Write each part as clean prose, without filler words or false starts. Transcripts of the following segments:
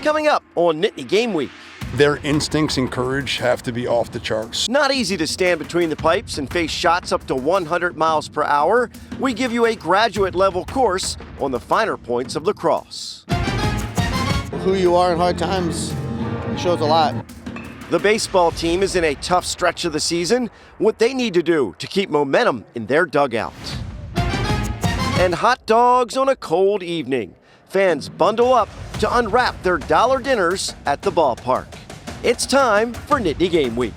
Coming up on Nittany Game Week. Their instincts and courage have to be off the charts. Not easy to stand between the pipes and face shots up to 100 miles per hour. We give you a graduate level course on the finer points of lacrosse. Who you are in hard times shows a lot. The baseball team is in a tough stretch of the season. What they need to do to keep momentum in their dugout. And hot dogs on a cold evening. Fans bundle up to unwrap their dollar dinners at the ballpark. It's time for Nittany Game Week.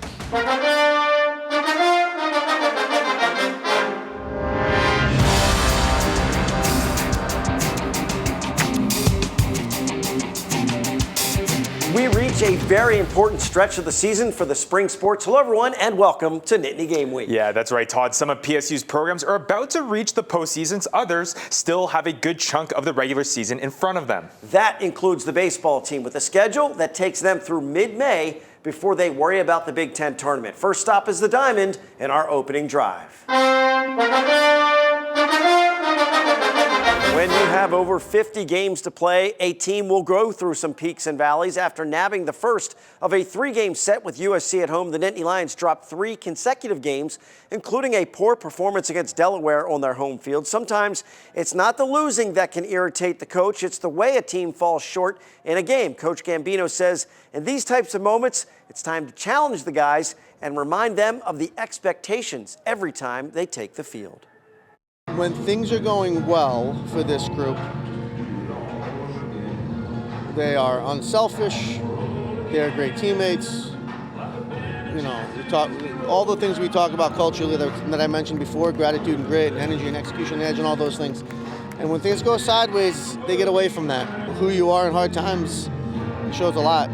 We reach a very important stretch of the season for the spring sports. Hello, everyone, and welcome to Nittany Game Week. Yeah, that's right, Todd. Some of PSU's programs are about to reach the postseasons. Others still have a good chunk of the regular season in front of them. That includes the baseball team with a schedule that takes them through mid-May before they worry about the Big Ten tournament. First stop is the Diamond in our opening drive. When you have over 50 games to play, a team will go through some peaks and valleys. After nabbing the first of a 3-game set with USC at home, the Nittany Lions dropped 3 consecutive games, including a poor performance against Delaware on their home field. Sometimes it's not the losing that can irritate the coach, it's the way a team falls short in a game. Coach Gambino says in these types of moments, it's time to challenge the guys and remind them of the expectations every time they take the field. When things are going well for this group, they are unselfish, they're great teammates. You know, all the things we talk about culturally that I mentioned before, gratitude and grit, energy and execution edge and all those things. And when things go sideways, they get away from that. Who you are in hard times shows a lot.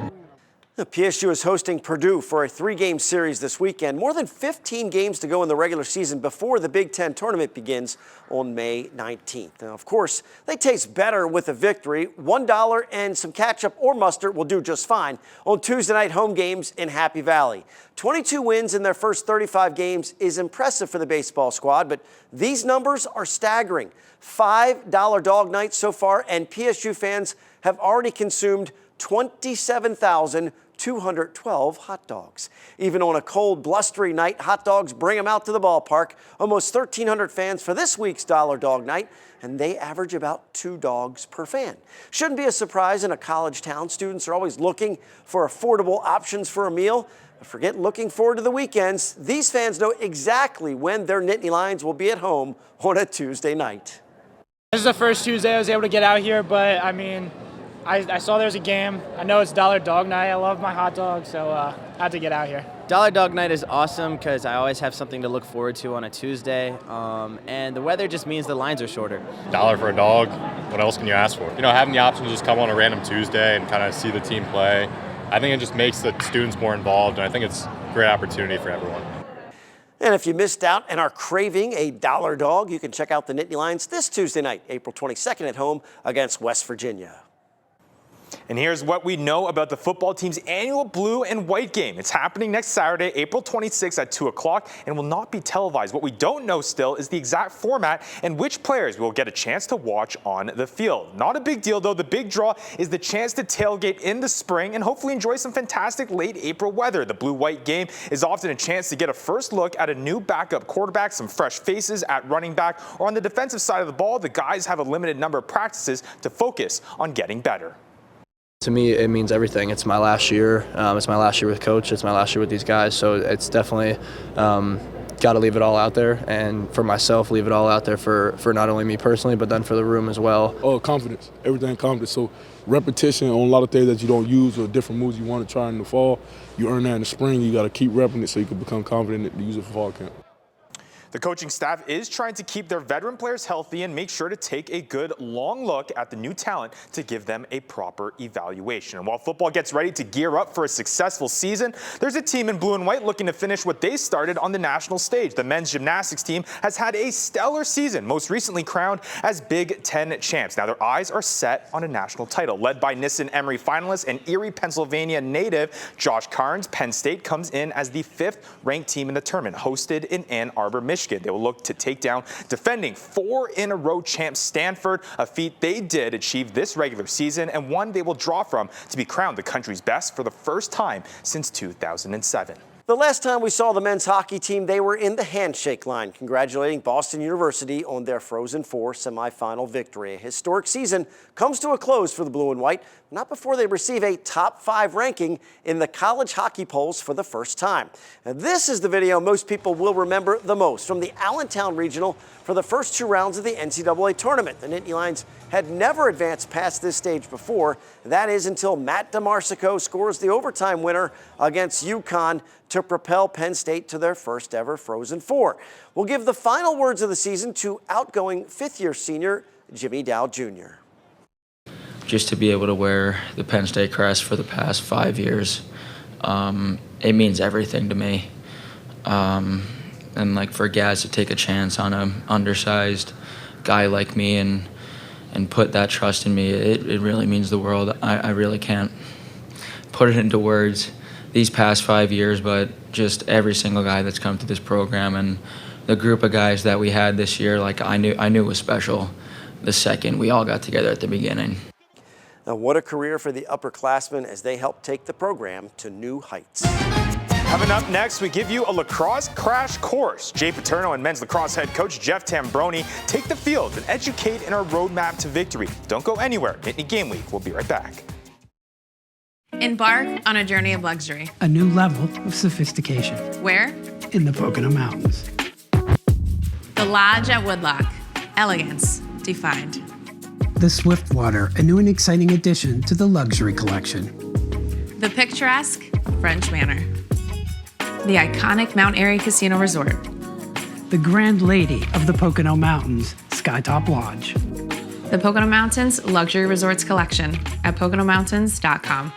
The PSU is hosting Purdue for a 3-game series this weekend. More than 15 games to go in the regular season before the Big Ten tournament begins on May 19th. Now, of course, they taste better with a victory. $1 and some ketchup or mustard will do just fine on Tuesday night home games in Happy Valley. 22 wins in their first 35 games is impressive for the baseball squad, but these numbers are staggering. $5 dog nights so far, and PSU fans have already consumed 27,212 hot dogs. Even on a cold, blustery night, hot dogs bring them out to the ballpark. Almost 1,300 fans for this week's Dollar Dog Night, and they average about 2 dogs per fan. Shouldn't be a surprise in a college town. Students are always looking for affordable options for a meal. But forget looking forward to the weekends. These fans know exactly when their Nittany Lions will be at home on a Tuesday night. This is the first Tuesday I was able to get out here, but I mean, I saw there's a game. I know it's Dollar Dog Night. I love my hot dog, so I had to get out here. Dollar Dog Night is awesome because I always have something to look forward to on a Tuesday, and the weather just means the lines are shorter. $1 for a dog, what else can you ask for? You know, having the option to just come on a random Tuesday and kind of see the team play, I think it just makes the students more involved, and I think it's a great opportunity for everyone. And if you missed out and are craving a dollar dog, you can check out the Nittany Lions this Tuesday night, April 22nd at home against West Virginia. And here's what we know about the football team's annual blue and white game. It's happening next Saturday, April 26th at 2 o'clock and will not be televised. What we don't know still is the exact format and which players will get a chance to watch on the field. Not a big deal, though. The big draw is the chance to tailgate in the spring and hopefully enjoy some fantastic late April weather. The blue-white game is often a chance to get a first look at a new backup quarterback, some fresh faces at running back, or on the defensive side of the ball, the guys have a limited number of practices to focus on getting better. To me, it means everything. It's my last year. It's my last year with Coach. It's my last year with these guys. So it's definitely got to leave it all out there. And for myself, leave it all out there for not only me personally, but then for the room as well. Oh, confidence. Everything confidence. So repetition on a lot of things that you don't use or different moves you want to try in the fall. You earn that in the spring. You got to keep repping it so you can become confident to use it for fall camp. The coaching staff is trying to keep their veteran players healthy and make sure to take a good long look at the new talent to give them a proper evaluation. And while football gets ready to gear up for a successful season, there's a team in blue and white looking to finish what they started on the national stage. The men's gymnastics team has had a stellar season, most recently crowned as Big Ten champs. Now their eyes are set on a national title. Led by Nissen Emory finalist and Erie, Pennsylvania native Josh Carnes, Penn State comes in as the 5th ranked team in the tournament, hosted in Ann Arbor, Michigan. Michigan. They will look to take down defending 4-in-a-row champ Stanford, a feat they did achieve this regular season and one they will draw from to be crowned the country's best for the first time since 2007. The last time we saw the men's hockey team, they were in the handshake line, congratulating Boston University on their Frozen Four semifinal victory. A historic season comes to a close for the blue and white, not before they receive a top 5 ranking in the college hockey polls for the first time. And this is the video most people will remember the most from the Allentown Regional for the first 2 rounds of the NCAA tournament. The Nittany Lions had never advanced past this stage before. That is until Matt DeMarsico scores the overtime winner against UConn to propel Penn State to their first ever Frozen Four. We'll give the final words of the season to outgoing 5th-year senior Jimmy Dow Jr. Just to be able to wear the Penn State crest for the past 5 years, it means everything to me. And like for guys to take a chance on an undersized guy like me and put that trust in me, it really means the world. I really can't put it into words these past 5 years, but just every single guy that's come to this program and the group of guys that we had this year, like I knew was special the second we all got together at the beginning. Now, what a career for the upperclassmen as they help take the program to new heights. Coming up next, we give you a lacrosse crash course. Jay Paterno and men's lacrosse head coach Jeff Tambroni take the field and educate in our roadmap to victory. Don't go anywhere. Nittany Game Week. We'll be right back. Embark on a journey of luxury. A new level of sophistication. Where? In the Pocono Mountains. The Lodge at Woodlock. Elegance defined. The Swiftwater, a new and exciting addition to the luxury collection. The picturesque French Manor. The iconic Mount Airy Casino Resort. The Grand Lady of the Pocono Mountains, Skytop Lodge. The Pocono Mountains Luxury Resorts Collection at PoconoMountains.com.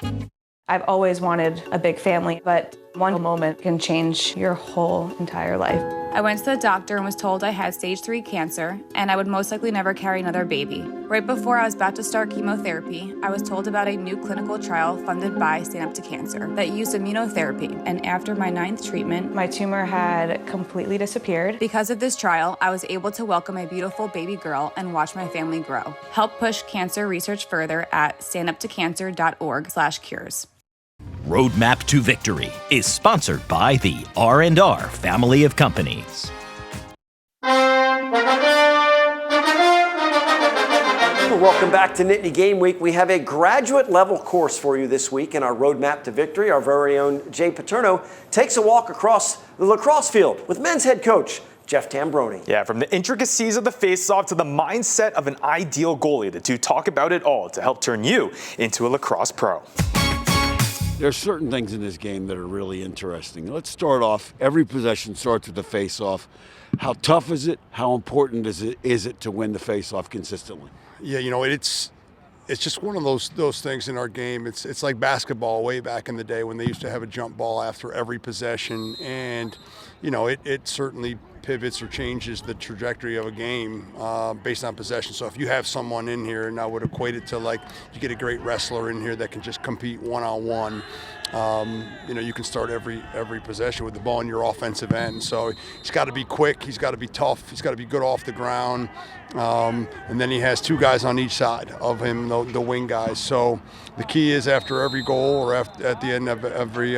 I've always wanted a big family, but one moment can change your whole entire life. I went to the doctor and was told I had stage 3 cancer and I would most likely never carry another baby. Right before I was about to start chemotherapy, I was told about a new clinical trial funded by Stand Up to Cancer that used immunotherapy. And after my 9th treatment, my tumor had completely disappeared. Because of this trial, I was able to welcome a beautiful baby girl and watch my family grow. Help push cancer research further at standuptocancer.org/cures. Roadmap to Victory is sponsored by the R&R family of companies. Welcome back to Nittany Game Week. We have a graduate level course for you this week in our Roadmap to Victory. Our very own Jay Paterno takes a walk across the lacrosse field with men's head coach Jeff Tambroni. Yeah, from the intricacies of the face-off to the mindset of an ideal goalie, the two talk about it all to help turn you into a lacrosse pro. There are certain things in this game that are really interesting. Let's start off. Every possession starts with the face-off. How tough is it? How important is it to win the face-off consistently? Yeah, you know, it's just one of those things in our game. It's like basketball way back in the day when they used to have a jump ball after every possession, and you know, it certainly pivots or changes the trajectory of a game based on possession. So if you have someone in here, and I would equate it to like you get a great wrestler in here that can just compete one-on-one, you know, you can start every possession with the ball in your offensive end. So he's got to be quick, he's got to be tough, he's got to be good off the ground, and then he has 2 guys on each side of him, the wing guys. So the key is after every goal or at the end of every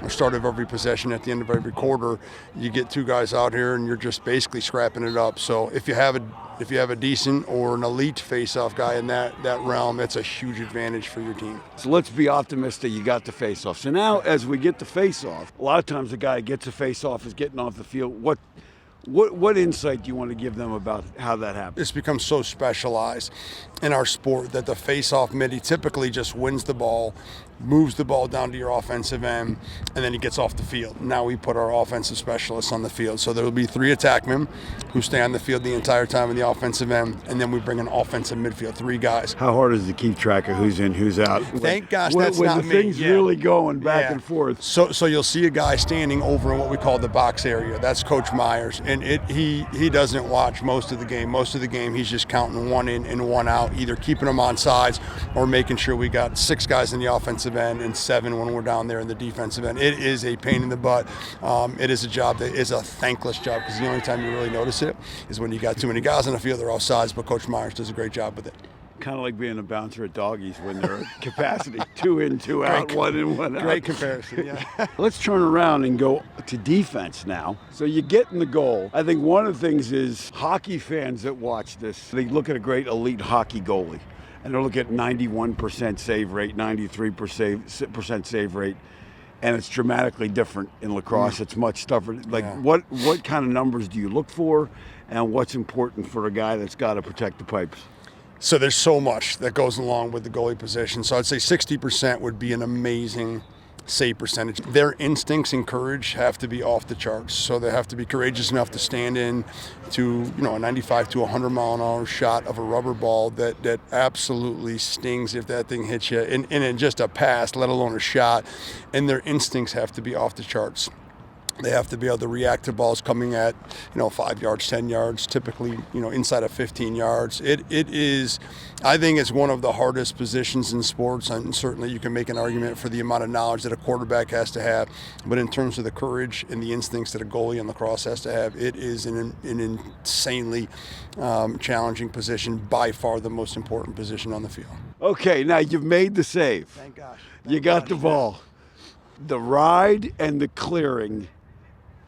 or start of every possession, at the end of every quarter, you get 2 guys out here and you're just basically scrapping it up. So if you have a decent or an elite face-off guy in that realm, that's a huge advantage for your team. So let's be optimistic you got the face-off. So now as we get the face-off, a lot of times the guy gets a face-off is getting off the field. What insight do you want to give them about how that happens? It's become so specialized in our sport that the face-off midi typically just wins the ball, moves the ball down to your offensive end, and then he gets off the field. Now we put our offensive specialists on the field. So there will be 3 attackmen who stay on the field the entire time in the offensive end, and then we bring an offensive midfield, 3 guys. How hard is it to keep track of who's in, who's out? Thank gosh that's not me. When the thing's really going back and forth. So you'll see a guy standing over in what we call the box area. That's Coach Myers, and he doesn't watch most of the game. Most of the game he's just counting 1 in and 1 out, either keeping them on sides or making sure we got 6 guys in the offensive offensive end and 7 when we're down there in the defensive end. It is a pain in the butt. It is a job that is a thankless job, because the only time you really notice it is when you got too many guys on the field. They're offsides, but Coach Myers does a great job with it. Kind of like being a bouncer at doggies when they're at capacity, 2 in, 2 out, 1 in, 1 out. Great comparison, yeah. Let's turn around and go to defense now. So you get in the goal. I think one of the things is hockey fans that watch this, they look at a great elite hockey goalie, and they'll look at 91% save rate, 93% save rate, and it's dramatically different in lacrosse. It's much tougher. Like, what kind of numbers do you look for, and what's important for a guy that's got to protect the pipes? So there's so much that goes along with the goalie position. So I'd say 60% would be an amazing save percentage. Their instincts and courage have to be off the charts. So they have to be courageous enough to stand in to, a 95 to 100 mile an hour shot of a rubber ball that absolutely stings if that thing hits you, and in just a pass, let alone a shot. And their instincts have to be off the charts. They have to be able to react to balls coming at, 5 yards, 10 yards, typically, inside of 15 yards. It is, I think it's one of the hardest positions in sports, and certainly you can make an argument for the amount of knowledge that a quarterback has to have. But in terms of the courage and the instincts that a goalie in lacrosse has to have, it is an insanely challenging position, by far the most important position on the field. Okay, now you've made the save. Thank gosh. You got the ball. The ride and the clearing,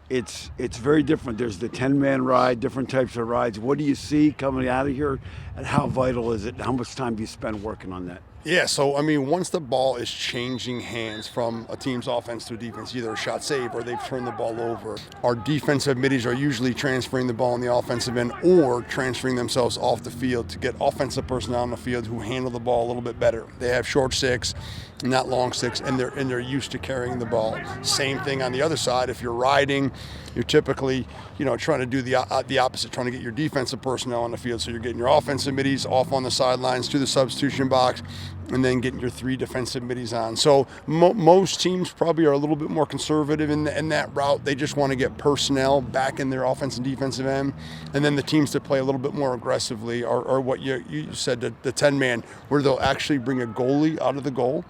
it's very different. There's the 10-man ride, different types of rides. What do you see coming out of here, and how vital is it? How much time do you spend working on that? Yeah, so once the ball is changing hands from a team's offense to a defense, either a shot save or they've turned the ball over, our defensive middies are usually transferring the ball on the offensive end or transferring themselves off the field to get offensive personnel on the field who handle the ball a little bit better. They have short sticks, not long sticks, and they're used to carrying the ball. Same thing on the other side. If you're riding, you're typically trying to do the opposite, trying to get your defensive personnel on the field. So you're getting your offensive middies off on the sidelines to the substitution box, and then getting your 3 defensive middies on. So most teams probably are a little bit more conservative in that route. They just want to get personnel back in their offense and defensive end. And then the teams that play a little bit more aggressively are what you said, the 10-man, where they'll actually bring a goalie out of the goal.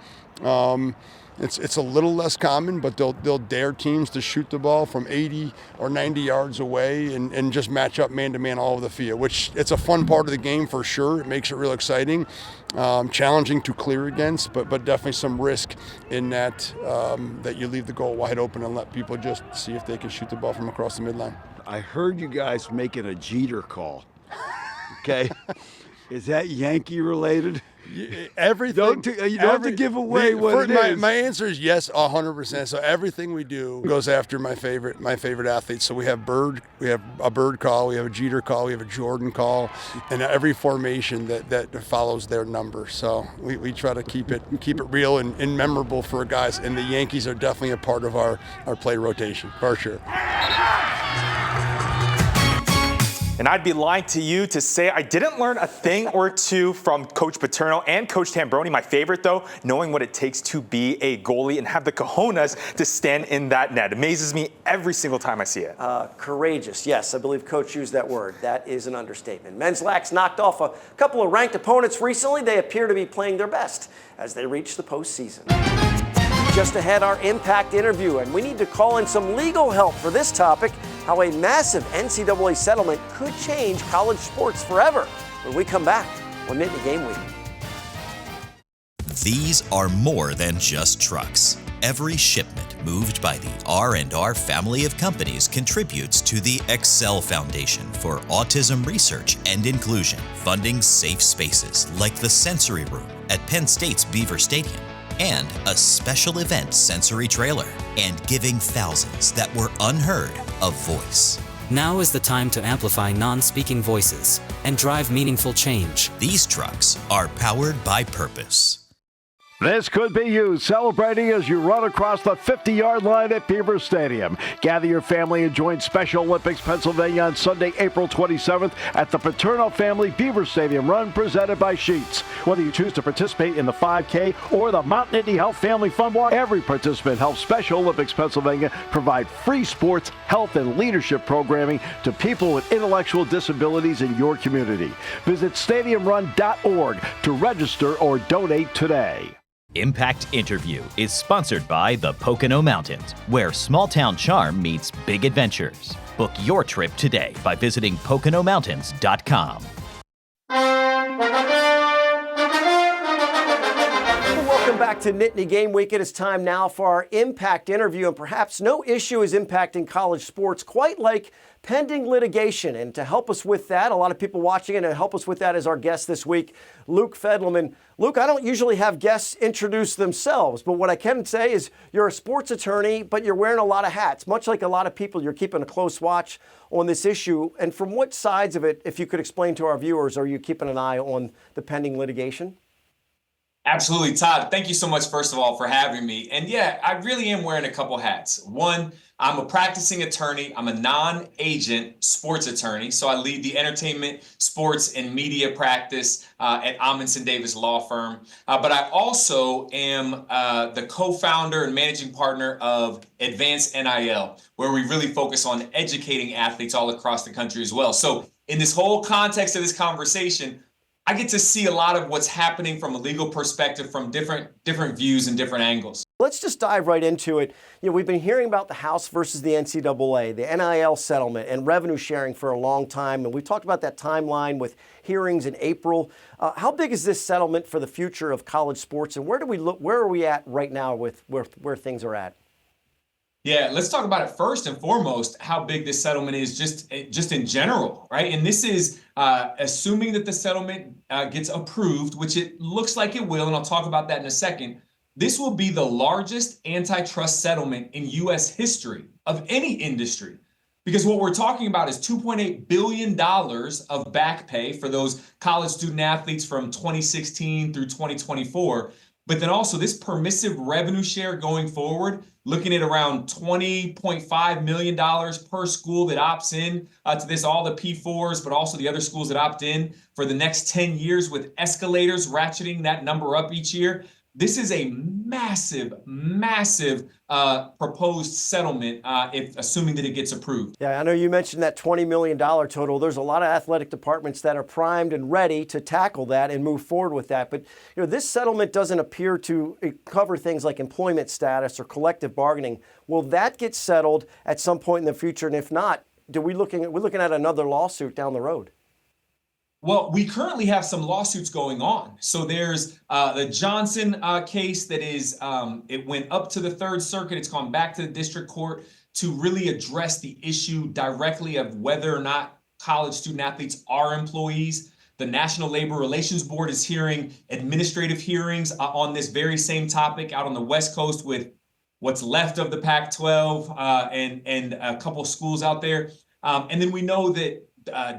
It's a little less common, but they'll dare teams to shoot the ball from 80 or 90 yards away and just match up man-to-man all over the field, which it's a fun part of the game for sure. It makes it real exciting, challenging to clear against, but definitely some risk in that you leave the goal wide open and let people just see if they can shoot the ball from across the midline. I heard you guys making a Jeter call. Okay. Is that Yankee related? Everything. You don't have to give away what it is. My answer is yes, 100%. So everything we do goes after my favorite athletes. So we have a Bird call, we have a Jeter call, we have a Jordan call, and every formation that follows their number. So we try to keep it real and memorable for guys. And the Yankees are definitely a part of our play rotation for sure. And I'd be lying to you to say I didn't learn a thing or two from Coach Paterno and Coach Tambroni. My favorite, though, knowing what it takes to be a goalie and have the cojones to stand in that net. Amazes me every single time I see it. Courageous. Yes, I believe Coach used that word. That is an understatement. Men's Lax knocked off a couple of ranked opponents recently. They appear to be playing their best as they reach the postseason. Just ahead, our Impact interview, and we need to call in some legal help for this topic, how a massive NCAA settlement could change college sports forever. When we come back on Nittany Game Week. These are more than just trucks. Every shipment moved by the R&R family of companies contributes to the Excel Foundation for Autism Research and Inclusion, funding safe spaces like the Sensory Room at Penn State's Beaver Stadium, and a special event sensory trailer, and giving thousands that were unheard a voice. Now is the time to amplify non-speaking voices and drive meaningful change. These trucks are powered by purpose. This could be you celebrating as you run across the 50-yard line at Beaver Stadium. Gather your family and join Special Olympics Pennsylvania on Sunday, April 27th at the Paterno Family Beaver Stadium Run presented by Sheetz. Whether you choose to participate in the 5K or the Mount Nittany Health Family Fun Walk, every participant helps Special Olympics Pennsylvania provide free sports, health, and leadership programming to people with intellectual disabilities in your community. Visit stadiumrun.org to register or donate today. Impact Interview is sponsored by the Pocono Mountains, where small-town charm meets big adventures. Book your trip today by visiting PoconoMountains.com. Welcome back to Nittany Game Week. It is time now for our Impact Interview, and perhaps no issue is impacting college sports quite like pending litigation. And to help us with that, a lot of people watching it, and help us with that is our guest this week, Luke Fedelman. Luke, I don't usually have guests introduce themselves, but what I can say is you're a sports attorney, but you're wearing a lot of hats. Much like a lot of people, you're keeping a close watch on this issue. And from what sides of it, if you could explain to our viewers, are you keeping an eye on the pending litigation? Absolutely, Todd. Thank you so much, first of all, for having me. And yeah, I really am wearing a couple hats. One, I'm a practicing attorney. I'm a non-agent sports attorney. So I lead the entertainment, sports, and media practice at Amundsen Davis Law Firm. But I also am the co-founder and managing partner of Advanced NIL, where we really focus on educating athletes all across the country as well. So in this whole context of this conversation, I get to see a lot of what's happening from a legal perspective from different views and different angles. Let's just dive right into it. We've been hearing about the House versus the NCAA, the NIL settlement, and revenue sharing for a long time. And we've talked about that timeline with hearings in April. How big is this settlement for the future of college sports? And where are we at right now with where things are at? Yeah, let's talk about it first and foremost, how big this settlement is just in general, right? And this is assuming that the settlement gets approved, which it looks like it will, and I'll talk about that in a second. This will be the largest antitrust settlement in U.S. history of any industry, because what we're talking about is $2.8 billion of back pay for those college student athletes from 2016 through 2024. But then also this permissive revenue share going forward, looking at around $20.5 million per school that opts in to this, all the P4s, but also the other schools that opt in for the next 10 years with escalators ratcheting that number up each year. This is a massive proposed settlement, if assuming that it gets approved. Yeah, I know you mentioned that $20 million total. There's a lot of athletic departments that are primed and ready to tackle that and move forward with that. But this settlement doesn't appear to cover things like employment status or collective bargaining. Will that get settled at some point in the future? And if not, we're looking at another lawsuit down the road? Well, we currently have some lawsuits going on. So there's the Johnson case that is, it went up to the Third Circuit. It's gone back to the district court to really address the issue directly of whether or not college student athletes are employees. The National Labor Relations Board is hearing administrative hearings on this very same topic out on the West Coast with what's left of the Pac-12 and a couple schools out there. And then we know that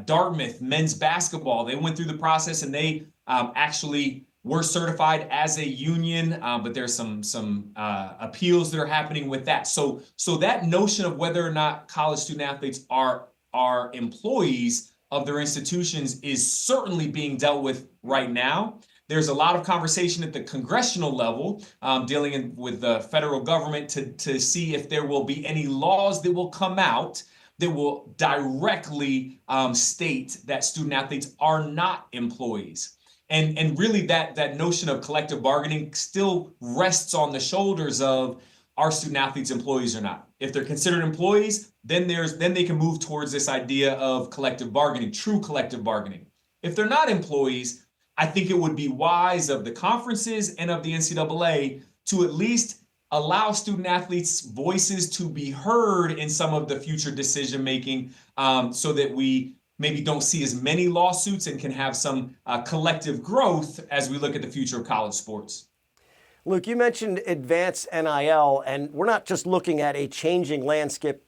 Dartmouth men's basketball, they went through the process and they actually were certified as a union, but there's some appeals that are happening with that. So that notion of whether or not college student athletes are employees of their institutions is certainly being dealt with right now. There's a lot of conversation at the congressional level dealing with the federal government to see if there will be any laws that will come out that will directly state that student athletes are not employees. And really that notion of collective bargaining still rests on the shoulders of, are student athletes employees or not? If they're considered employees, then they can move towards this idea of collective bargaining, true collective bargaining. If they're not employees, I think it would be wise of the conferences and of the NCAA to at least allow student athletes' voices to be heard in some of the future decision making, so that we maybe don't see as many lawsuits and can have some collective growth as we look at the future of college sports. Luke, you mentioned Advanced NIL, and we're not just looking at a changing landscape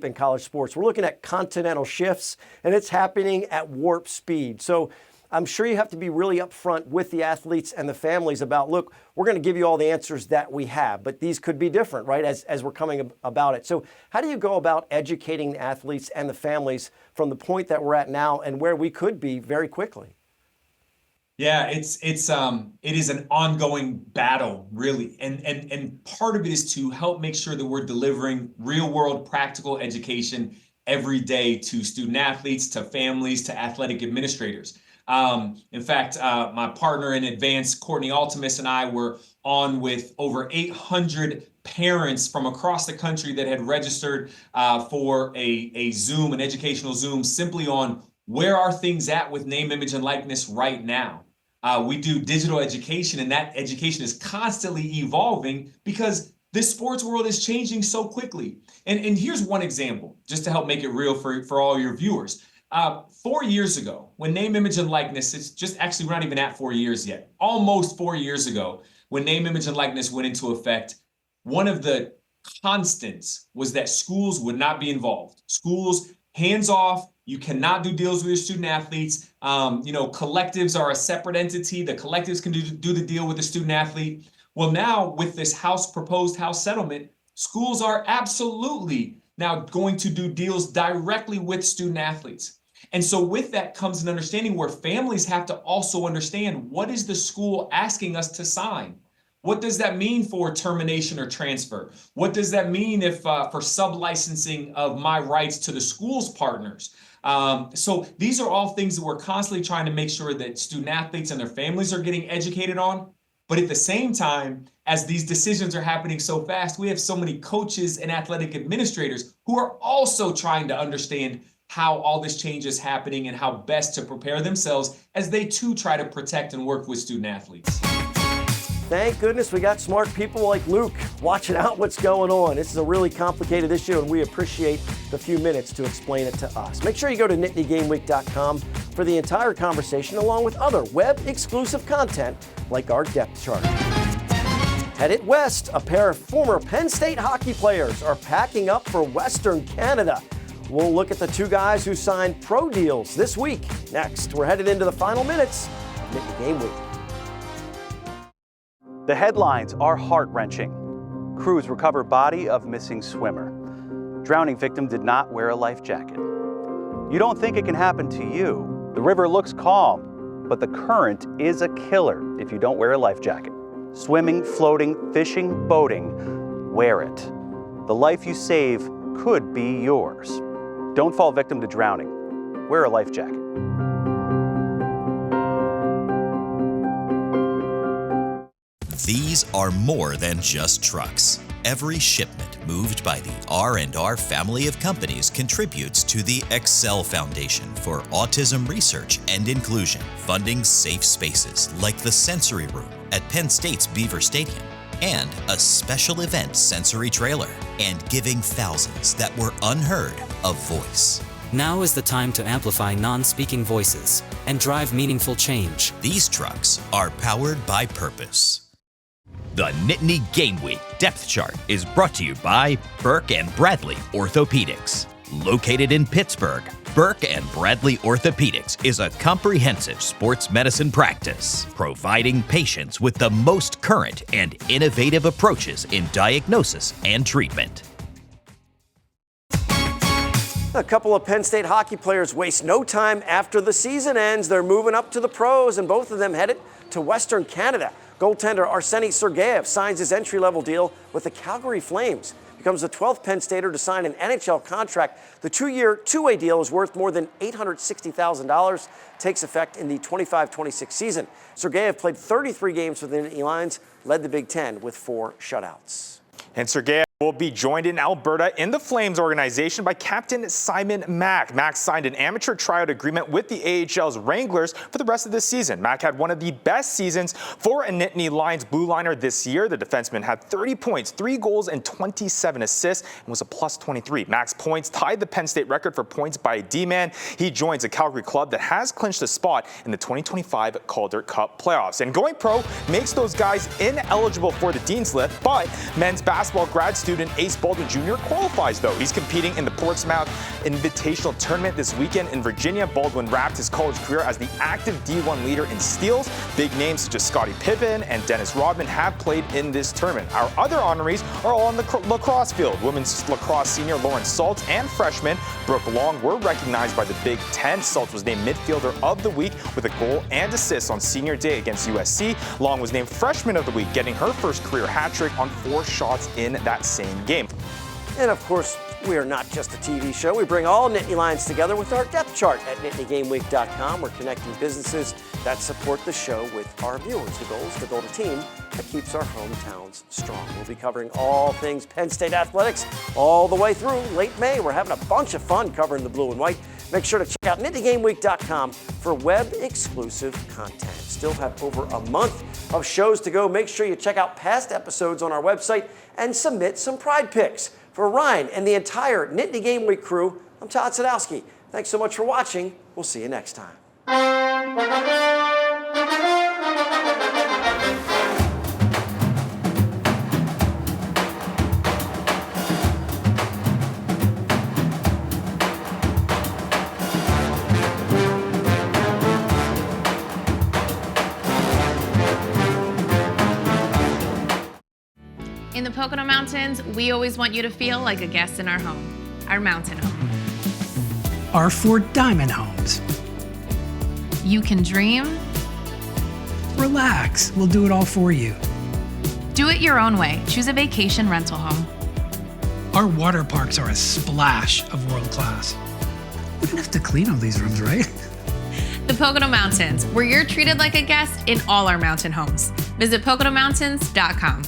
in college sports. We're looking at continental shifts, and it's happening at warp speed. So I'm sure you have to be really upfront with the athletes and the families about, look, we're going to give you all the answers that we have, but these could be different, right, as we're coming about it. So how do you go about educating the athletes and the families from the point that we're at now and where we could be very quickly? Yeah, it is an ongoing battle, really. And part of it is to help make sure that we're delivering real world practical education every day to student athletes, to families, to athletic administrators. In fact, my partner in advance, Courtney Altimus, and I were on with over 800 parents from across the country that had registered for a Zoom, an educational Zoom, simply on where are things at with name, image, and likeness right now. We do digital education, and that education is constantly evolving because this sports world is changing so quickly. And here's one example, just to help make it real for all your viewers. 4 years ago, when name, image, and likeness, it's just actually, we're not even at 4 years yet, almost 4 years ago, when name, image, and likeness went into effect, one of the constants was that schools would not be involved. Schools, hands off, you cannot do deals with your student athletes. Collectives are a separate entity. The collectives can do the deal with the student athlete. Well, now with this proposed House settlement, schools are absolutely now going to do deals directly with student athletes. And so with that comes an understanding where families have to also understand, what is the school asking us to sign? What does that mean for termination or transfer? What does that mean if for sub-licensing of my rights to the school's partners? So these are all things that we're constantly trying to make sure that student athletes and their families are getting educated on. But at the same time, as these decisions are happening so fast, we have so many coaches and athletic administrators who are also trying to understand how all this change is happening and how best to prepare themselves as they too try to protect and work with student athletes. Thank goodness we got smart people like Luke watching out what's going on. This is a really complicated issue, and we appreciate the few minutes to explain it to us. Make sure you go to nittany-game-week.com for the entire conversation, along with other web-exclusive content like our depth chart. Headed west, a pair of former Penn State hockey players are packing up for Western Canada. We'll look at the two guys who signed pro deals this week. Next, we're headed into the final minutes of Nittany Game Week. The headlines are heart-wrenching. Crews recover body of missing swimmer. Drowning victim did not wear a life jacket. You don't think it can happen to you. The river looks calm, but the current is a killer if you don't wear a life jacket. Swimming, floating, fishing, boating, wear it. The life you save could be yours. Don't fall victim to drowning. Wear a life jacket. These are more than just trucks. Every shipment moved by the R&R family of companies contributes to the Excel Foundation for Autism Research and Inclusion, funding safe spaces like the Sensory Room at Penn State's Beaver Stadium, and a special event sensory trailer, and giving thousands that were unheard a voice. Now is the time to amplify non-speaking voices and drive meaningful change. These trucks are powered by purpose. The Nittany Game Week Depth Chart is brought to you by Burke & Bradley Orthopedics. Located in Pittsburgh, Burke & Bradley Orthopedics is a comprehensive sports medicine practice, providing patients with the most current and innovative approaches in diagnosis and treatment. A couple of Penn State hockey players waste no time after the season ends. They're moving up to the pros, and both of them headed to Western Canada. Goaltender Arseny Sergeyev signs his entry-level deal with the Calgary Flames. Becomes the 12th Penn Stater to sign an NHL contract. The two-year, two-way deal is worth more than $860,000. Takes effect in the 25-26 season. Sergeyev played 33 games for the Nittany Lions, led the Big Ten with 4 shutouts. And Sergeyev will be joined in Alberta in the Flames organization by Captain Simon Mack. Mack signed an amateur tryout agreement with the AHL's Wranglers for the rest of the season. Mack had one of the best seasons for a Nittany Lions blue liner this year. The defenseman had 30 points, 3 goals, and 27 assists, and was a plus 23. Mack's points tied the Penn State record for points by a D-man. He joins a Calgary club that has clinched a spot in the 2025 Calder Cup playoffs. And going pro makes those guys ineligible for the Dean's Lift, but men's basketball grad student Ace Baldwin Jr. qualifies, though. He's competing in the Portsmouth Invitational Tournament this weekend in Virginia. Baldwin wrapped his college career as the active D1 leader in steals. Big names such as Scottie Pippen and Dennis Rodman have played in this tournament. Our other honorees are all on the lacrosse field. Women's lacrosse senior Lauren Saltz and freshman Brooke Long were recognized by the Big Ten. Saltz was named midfielder of the week with a goal and assist on senior day against USC. Long was named freshman of the week, getting her first career hat trick on 4 shots in that same game. And of course, We are not just a TV show. We bring all Nittany Lions together with our depth chart at nittany-game-week.com. We're connecting businesses that support the show with our viewers. The goal is to build a team that keeps our hometowns strong. We'll be covering all things Penn State athletics all the way through late May. We're having a bunch of fun covering the blue and white. Make sure to check out nittany-game-week.com for web-exclusive content. Still have over a month of shows to go. Make sure you check out past episodes on our website and submit some pride picks. For Ryan and the entire Nittany Game Week crew, I'm Todd Sadowski. Thanks so much for watching. We'll see you next time. In the Pocono Mountains, we always want you to feel like a guest in our home, our mountain home. Our 4 diamond homes. You can dream. Relax, we'll do it all for you. Do it your own way. Choose a vacation rental home. Our water parks are a splash of world class. We don't have to clean all these rooms, right? The Pocono Mountains, where you're treated like a guest in all our mountain homes. Visit PoconoMountains.com.